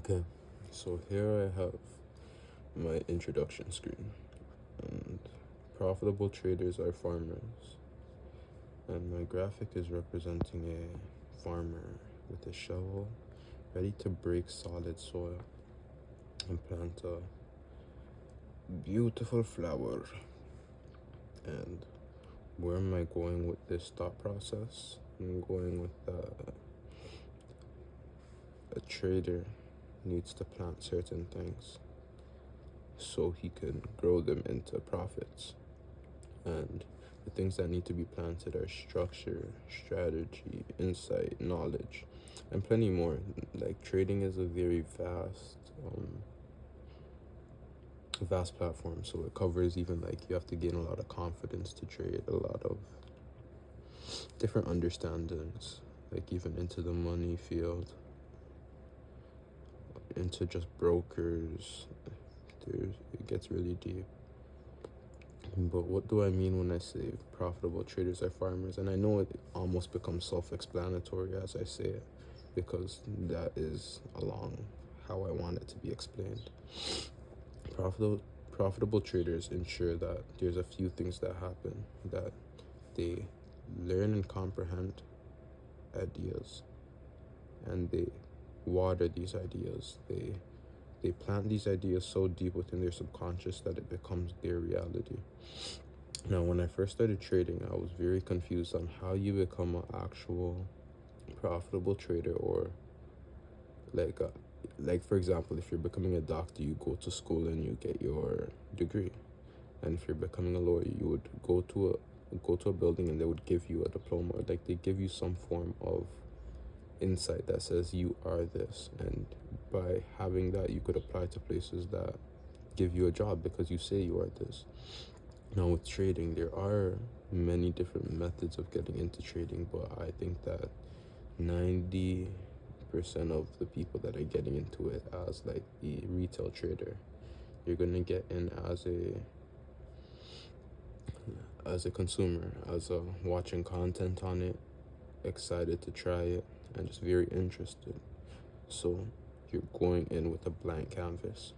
Okay, so here I have my introduction screen, and profitable traders are farmers, and my graphic is representing a farmer with a shovel ready to break solid soil and plant a beautiful flower. And where am I going with this thought process? I'm going with a trader needs to plant certain things so he can grow them into profits. And the things that need to be planted are structure, strategy, insight, knowledge, and plenty more. Like trading is a very vast platform, so it covers even like you have to gain a lot of confidence to trade, a lot of different understandings, like even into the money field, into just brokers. It gets really deep. But what do I mean when I say profitable traders are farmers? And I know it almost becomes self-explanatory as I say it, because that is along how I want it to be explained. Profitable profitable traders ensure that there's a few things that happen, that they learn and comprehend ideas, and they water these ideas. They plant these ideas so deep within their subconscious that it becomes their reality. Now, when I first started trading, I was very confused on how you become an actual profitable trader, or like, uh, like for example, if you're becoming a doctor, you go to school and you get your degree, and if you're becoming a lawyer, you would go to a building and they would give you a diploma, or like they give you some form of insight that says you are this, and by having that, you could apply to places that give you a job because you say you are this. Now, with trading, there are many different methods of getting into trading, but I think that 90% of the people that are getting into it as like the retail trader, you're gonna get in as a consumer, as a watching content on it, excited to try it, and just very interested. So you're going in with a blank canvas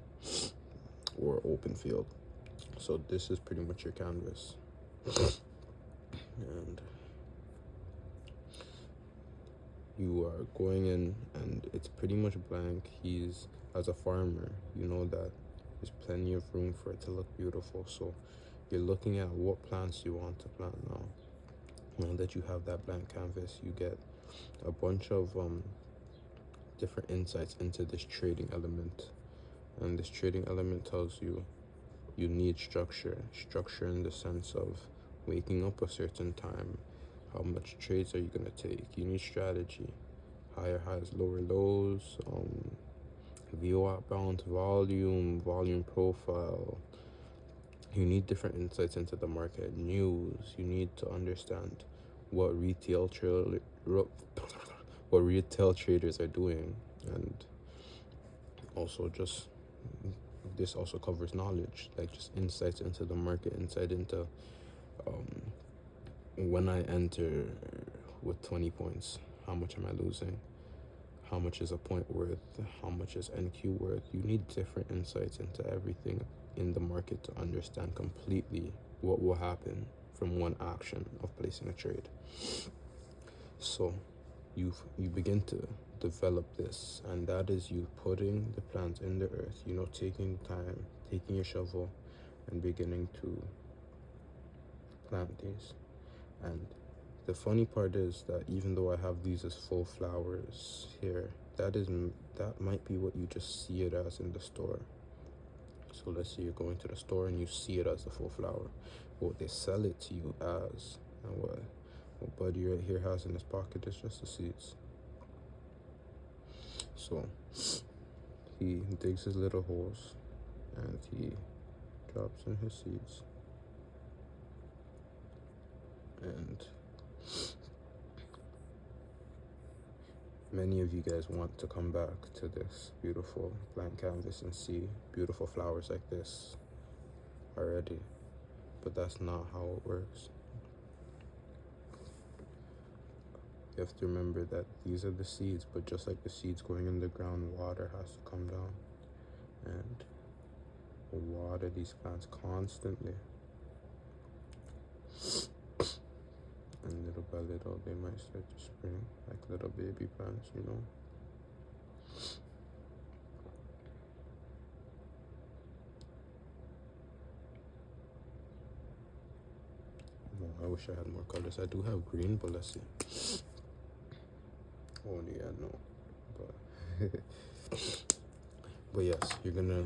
or open field. So this is pretty much your canvas, and you are going in and it's pretty much blank. He's, as a farmer, you know that there's plenty of room for it to look beautiful. So you're looking at what plants you want to plant now. Now that you have that blank canvas, you get a bunch of different insights into this trading element. And this trading element tells you you need structure in the sense of waking up a certain time. How much trades are you going to take? You need strategy, higher highs, lower lows, VWAP bound volume profile. You need different insights into the market, news. You need to understand what what retail traders are doing, and also just this also covers knowledge, like just insights into the market, insight into um, when I enter with 20 points, how much am I losing? How much is a point worth? How much is NQ worth? You need different insights into everything in the market to understand completely what will happen from one action of placing a trade. So you begin to develop this, and that is you putting the plant in the earth, taking time, taking your shovel and beginning to plant these. And the funny part is that even though I have these as full flowers here, that might be what you just see it as in the store. So let's say you're going to the store and you see it as the full flower. What they sell it to you as, and what Buddy right here has in his pocket is just the seeds. So he digs his little holes and he drops in his seeds. And many of you guys want to come back to this beautiful blank canvas and see beautiful flowers like this already, but that's not how it works. You have to remember that these are the seeds, but just like the seeds going in the ground, water has to come down and water these plants constantly. And little by little, they might start to spring like little baby plants, you know. Oh, I wish I had more colors. I do have green, but let's see. Oh, yeah, no. But, but yes, you're gonna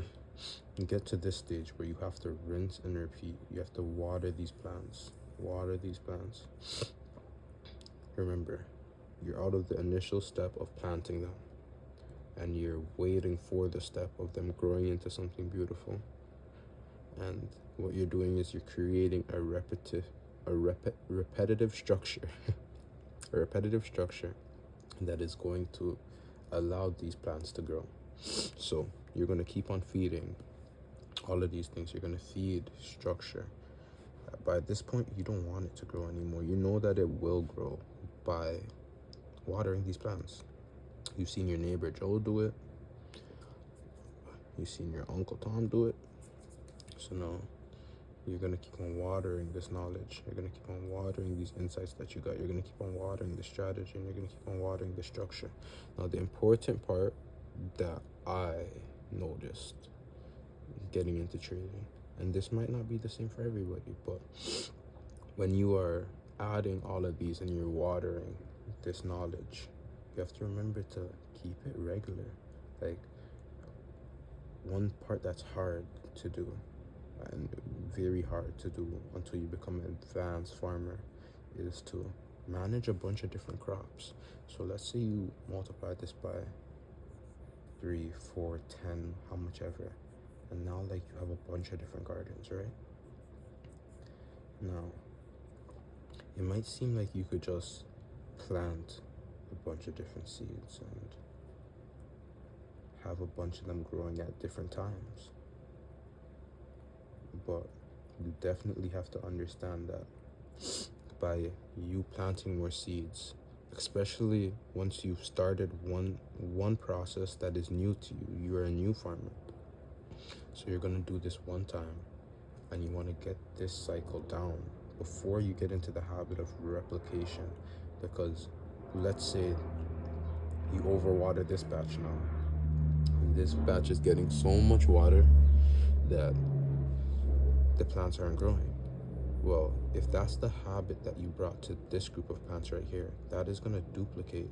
get to this stage where you have to rinse and repeat. You have to water these plants. Water these plants. Remember, you're out of the initial step of planting them, and you're waiting for the step of them growing into something beautiful. And what you're doing is you're creating a repetitive structure, a repetitive structure that is going to allow these plants to grow. So you're going to keep on feeding all of these things. You're going to feed structure. By this point, you don't want it to grow anymore. You know that it will grow by watering these plants. You've seen your neighbor Joe do it. You've seen your Uncle Tom do it. So now you're going to keep on watering this knowledge. You're going to keep on watering these insights that you got. You're going to keep on watering the strategy, and you're going to keep on watering the structure. Now, the important part that I noticed getting into trading, and this might not be the same for everybody, but when you are adding all of these and you're watering this knowledge, you have to remember to keep it regular. Like, one part that's hard to do and very hard to do until you become an advanced farmer is to manage a bunch of different crops. So let's say you multiply this by 3, 4, 10, how much ever, and now like you have a bunch of different gardens, right? Now it might seem like you could just plant a bunch of different seeds and have a bunch of them growing at different times, but you definitely have to understand that by you planting more seeds, especially once you've started one process that is new to you, you're a new farmer. So you're gonna do this one time, and you want to get this cycle down before you get into the habit of replication. Because let's say you overwater this batch now, and this batch is getting so much water that the plants aren't growing. Well, if that's the habit that you brought to this group of plants right here, that is going to duplicate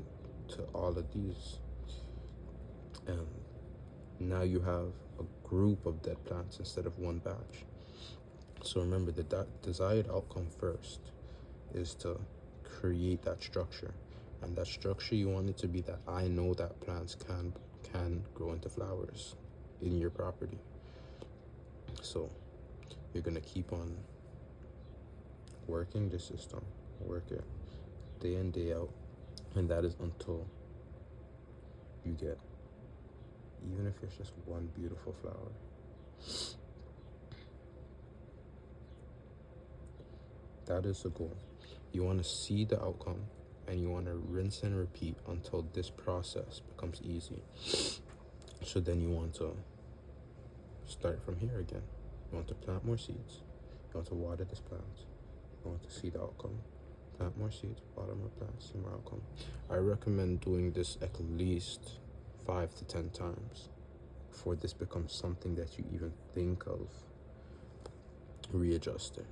to all of these. And now you have a group of dead plants instead of one batch. So remember, the desired outcome first is to create that structure. And that structure, you want it to be that I know that plants can grow into flowers in your property. So you're going to keep on working the system, work it day in, day out, and that is until you get, even if it's just one beautiful flower. That is the goal. You want to see the outcome, and you want to rinse and repeat until this process becomes easy. So then you want to start from here again. You want to plant more seeds. You want to water this plant. You want to see the outcome. Plant more seeds, water more plants, see more outcome. I recommend doing this at least 5 to 10 times before this becomes something that you even think of readjusting.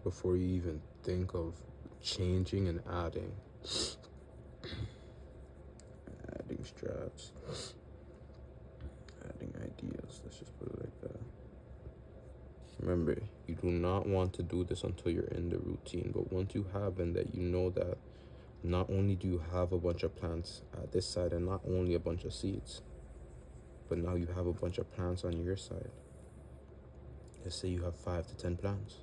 Before you even think of changing and adding straps, adding ideas, let's just put it like that. Remember, you do not want to do this until you're in the routine, but once you have, and that you know that not only do you have a bunch of plants at this side and not only a bunch of seeds, but now you have a bunch of plants on your side. Let's say you have 5 to 10 plants.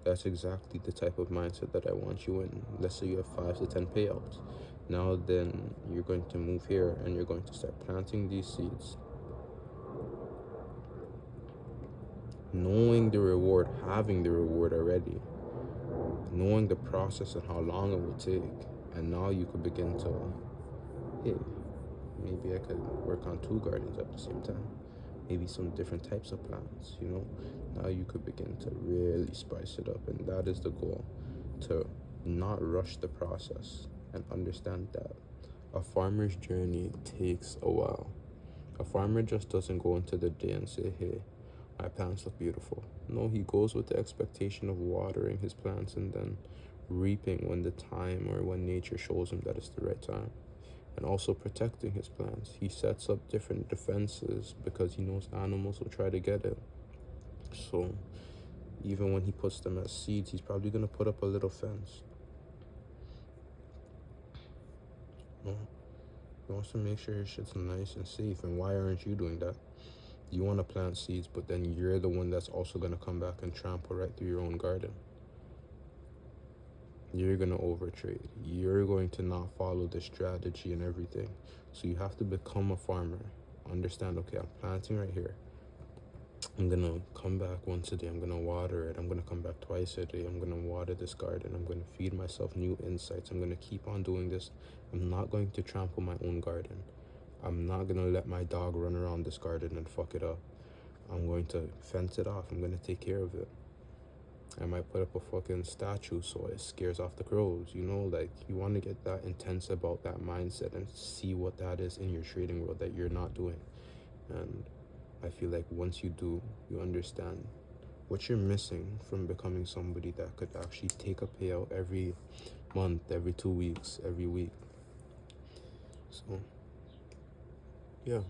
That's exactly the type of mindset that I want you in. Let's say you have 5 to 10 payouts. Now then you're going to move here and you're going to start planting these seeds. Knowing the reward, having the reward already. knowing the process and how long it will take. And now you could begin to, hey, maybe I could work on 2 gardens at the same time. Maybe some different types of plants, you know? Now you could begin to really spice it up. And that is the goal, to not rush the process and understand that a farmer's journey takes a while. A farmer just doesn't go into the day and say, hey, my plants look beautiful. No, he goes with the expectation of watering his plants and then reaping when the time or when nature shows him that it's the right time. And also protecting his plants. He sets up different defenses because he knows animals will try to get it. So even when he puts them as seeds, he's probably going to put up a little fence. No, he wants to make sure his shit's nice and safe. And why aren't you doing that? You want to plant seeds, but then you're the one that's also going to come back and trample right through your own garden. You're going to overtrade. You're going to not follow the strategy and everything. So you have to become a farmer. Understand, okay, I'm planting right here. I'm going to come back once a day. I'm going to water it. I'm going to come back twice a day. I'm going to water this garden. I'm going to feed myself new insights. I'm going to keep on doing this. I'm not going to trample my own garden. I'm not going to let my dog run around this garden and fuck it up. I'm going to fence it off. I'm going to take care of it. I might put up a fucking statue so it scares off the crows. You know, like, you want to get that intense about that mindset and see what that is in your trading world that you're not doing. And I feel like once you do, you understand what you're missing from becoming somebody that could actually take a payout every month, every 2 weeks, every week. So, yeah.